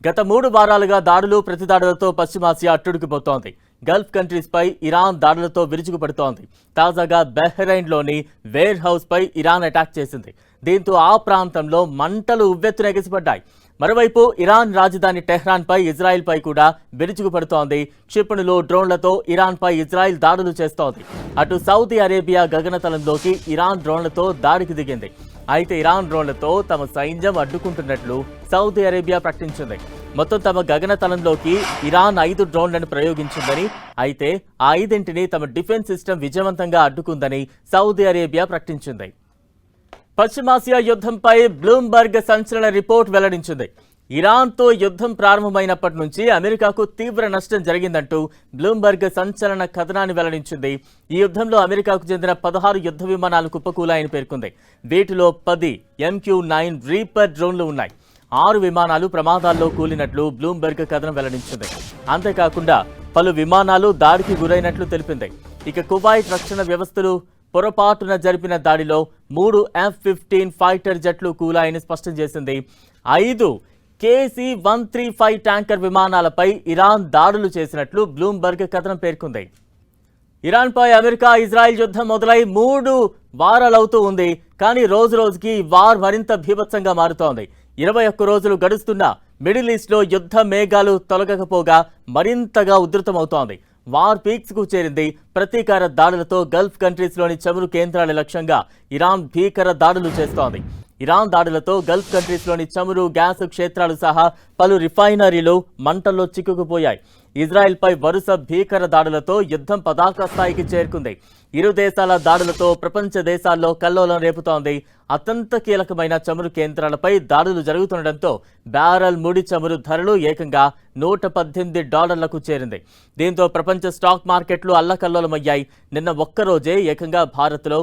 గత 3 వారాలుగా దాడులు ప్రతిదాడులతో పశ్చిమాసియా అట్టుడికిపోతోంది. గల్ఫ్ కంట్రీస్ పై ఇరాన్ దాడులతో విరుచుకుపడుతోంది. తాజాగా బహ్రెయిన్లోని వేర్ హౌస్ పై ఇరాన్ అటాక్ చేసింది. దీంతో ఆ ప్రాంతంలో మంటలు ఉవ్వెత్తున ఎగిసిపడ్డాయి. మరోవైపు ఇరాన్ రాజధాని టెహ్రాన్ పై ఇజ్రాయెల్ పై కూడా విరుచుకుపడుతోంది. క్షిపణులు, డ్రోన్లతో ఇరాన్ పై ఇజ్రాయెల్ దాడులు చేస్తోంది. అటు సౌదీ అరేబియా గగనతలంలోకి ఇరాన్ డ్రోన్లతో దాడికి దిగింది. అయితే ఇరాన్ డ్రోన్లతో తమ సైన్యం అడ్డుకుంటున్నట్లు సౌదీ అరేబియా ప్రకటించింది. మొత్తం తమ గగనతలంలోకి ఇరాన్ 5 డ్రోన్లను ప్రయోగించిందని, అయితే ఆ 5ంటిని తమ డిఫెన్స్ సిస్టమ్ విజయవంతంగా అడ్డుకుందని సౌదీ అరేబియా ప్రకటించింది. పశ్చిమాసియా యుద్ధంపై బ్లూంబర్గ్ సంచలన రిపోర్ట్ వెల్లడించింది. ఇరాన్తో యుద్ధం ప్రారంభమైనప్పటి నుంచి అమెరికాకు తీవ్ర నష్టం జరిగిందంటూ బ్లూంబర్గ్ సంచలన కథనాన్ని వెల్లడించింది. ఈ యుద్ధంలో అమెరికాకు చెందిన 16 యుద్ధ విమానాలు కుప్పకూలాయని పేర్కొంది. వీటిలో 10 MQ-9 రీపర్ డ్రోన్లు ఉన్నాయి. 6 విమానాలు ప్రమాదాల్లో కూలినట్లు బ్లూంబర్గ్ కథనం వెల్లడించింది. అంతేకాకుండా పలు విమానాలు దాడికి గురైనట్లు తెలిపింది. ఇక కువైట్ రక్షణ వ్యవస్థలు పొరపాటున జరిపిన దాడిలో 3 F-15 ఫైటర్ జట్లు కూలాయని స్పష్టం చేసింది. 5 KC-135 ట్యాంకర్ విమానాలపై ఇరాన్ దాడులు చేసినట్లు బ్లూంబర్గ్ కథనం పేర్కొంది. ఇరాన్పై అమెరికా ఇజ్రాయెల్ యుద్ధం మొదలై 3 వారాలవుతూ ఉంది. కానీ రోజు రోజుకి వార్ మరింత భీభత్సంగా మారుతోంది. 21 రోజులు గడుస్తున్నా మిడిల్ ఈస్ట్లో యుద్ధ మేఘాలు తొలగకపోగా మరింతగా ఉధృతమవుతోంది. వార్ పీక్స్ కు చేరింది. ప్రతీకార దాడులతో గల్ఫ్ కంట్రీస్లోని చమురు కేంద్రాల లక్ష్యంగా ఇరాన్ భీకర దాడులు చేస్తోంది. ఇరాన్ దాడులతో గల్ఫ్ కంట్రీస్లోని చమురు, గ్యాస్ క్షేత్రాలు సహా పలు రిఫైనరీలు మంటల్లో చిక్కుకుపోయాయి. ఇజ్రాయెల్పై వరుస భీకర దాడులతో యుద్ధం పతాక స్థాయికి చేరుకుంది. ఇరు దేశాల దాడులతో ప్రపంచ దేశాల్లో కల్లోలం రేపుతోంది. అత్యంత కీలకమైన చమురు కేంద్రాలపై దాడులు జరుగుతుండటంతో బ్యారెల్ ముడి చమురు ధరలు ఏకంగా $118కు చేరింది. దీంతో ప్రపంచ స్టాక్ మార్కెట్లు అల్లకల్లోలమయ్యాయి. నిన్న ఒక్కరోజే ఏకంగా భారత్లో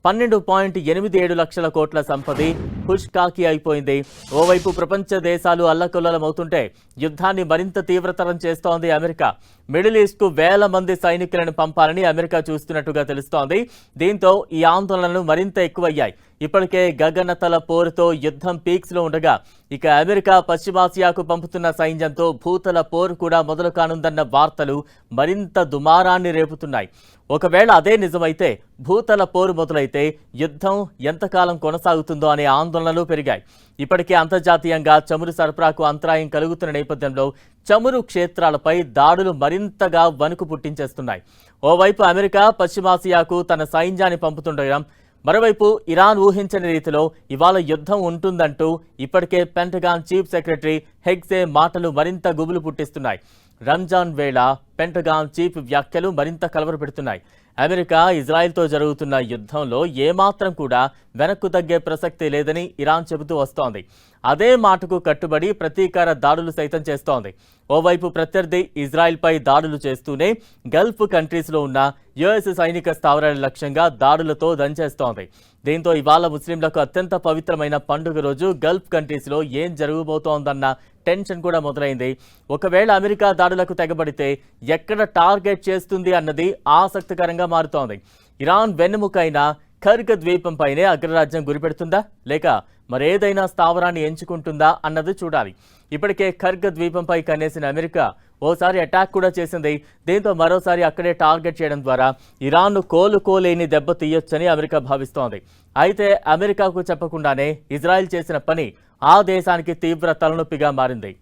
12.87 లక్షల కోట్ల సంపద హుష్కాకి అయిపోయింది. ఓవైపు ప్రపంచ దేశాలు అల్లకల్లోలమవుతుంటే యుద్ధాన్ని మరింత తీవ్రతరం చేస్తోంది అమెరికా. మిడిల్ ఈస్ట్కు వేల మంది సైనికులను పంపాలని అమెరికా చూస్తున్నట్టుగా తెలుస్తోంది. దీంతో ఈ ఆందోళనలు మరింత ఎక్కువయ్యాయి. ఇప్పటికే గగనతల పోరుతో యుద్ధం పీక్స్లో ఉండగా ఇక అమెరికా పశ్చిమాసియాకు పంపుతున్న సైన్యంతో భూతల పోరు కూడా మొదలు కానుందన్న వార్తలు మరింత దుమారాన్ని రేపుతున్నాయి. ఒకవేళ అదే నిజమైతే, భూతల పోరు మొదలైతే యుద్ధం ఎంతకాలం కొనసాగుతుందో అనే ఆందోళనలు పెరిగాయి. ఇప్పటికే అంతర్జాతీయంగా చమురు సరఫరాకు అంతరాయం కలుగుతున్న నేపథ్యంలో చమురు క్షేత్రాలపై దాడులు మరింతగా వణుకు పుట్టించేస్తున్నాయి. ఓవైపు అమెరికా పశ్చిమాసియాకు తన సైన్యాన్ని పంపుతుండడం, మరోవైపు ఇరాన్ ఊహించని రీతిలో ఇవాళ యుద్ధం ఉంటుందంటూ ఇప్పటికే పెంటగాన్ చీఫ్ సెక్రటరీ హెగ్సే మాటలు మరింత గుబులు పుట్టిస్తున్నాయి. రంజాన్ వేళ పెంటగాన్ చీఫ్ వ్యాఖ్యలు మరింత కలవరపెడుతున్నాయి. అమెరికా ఇజ్రాయెల్తో జరుగుతున్న యుద్ధంలో ఏమాత్రం కూడా వెనక్కు తగ్గే ప్రసక్తి లేదని ఇరాన్ చెబుతూ వస్తోంది. అదే మాటకు కట్టుబడి ప్రతీకార దాడులు సైతం చేస్తోంది. ఓవైపు ప్రత్యర్థి ఇజ్రాయెల్పై దాడులు చేస్తూనే గల్ఫ్ కంట్రీస్లో ఉన్న యుఎస్ సైనిక స్థావరాల లక్ష్యంగా దాడులతో దంచేస్తోంది. దీంతో ఇవాళ ముస్లింలకు అత్యంత పవిత్రమైన పండుగ రోజు గల్ఫ్ కంట్రీస్లో ఏం జరగబోతోందన్న టెన్షన్ కూడా మొదలైంది. ఒకవేళ అమెరికా దాడులకు తెగబడితే ఎక్కడ టార్గెట్ చేస్తుంది అన్నది ఆసక్తికరంగా మారుతోంది. ఇరాన్ వెన్నెముకైన ఖర్గ్ ద్వీపంపైనే అగ్రరాజ్యం గురిపెడుతుందా, లేక మరేదైనా స్థావరాన్ని ఎంచుకుంటుందా అన్నది చూడాలి. ఇప్పటికే ఖర్గ్ ద్వీపంపై కన్నేసిన అమెరికా ఓసారి అటాక్ కూడా చేసింది. దీంతో మరోసారి అక్కడే టార్గెట్ చేయడం ద్వారా ఇరాన్ను కోలుకోలేని దెబ్బ తీయొచ్చని అమెరికా భావిస్తోంది. అయితే అమెరికాకు చెప్పకుండానే ఇజ్రాయెల్ చేసిన పని ఆ దేశానికి తీవ్ర తలనొప్పిగా మారింది.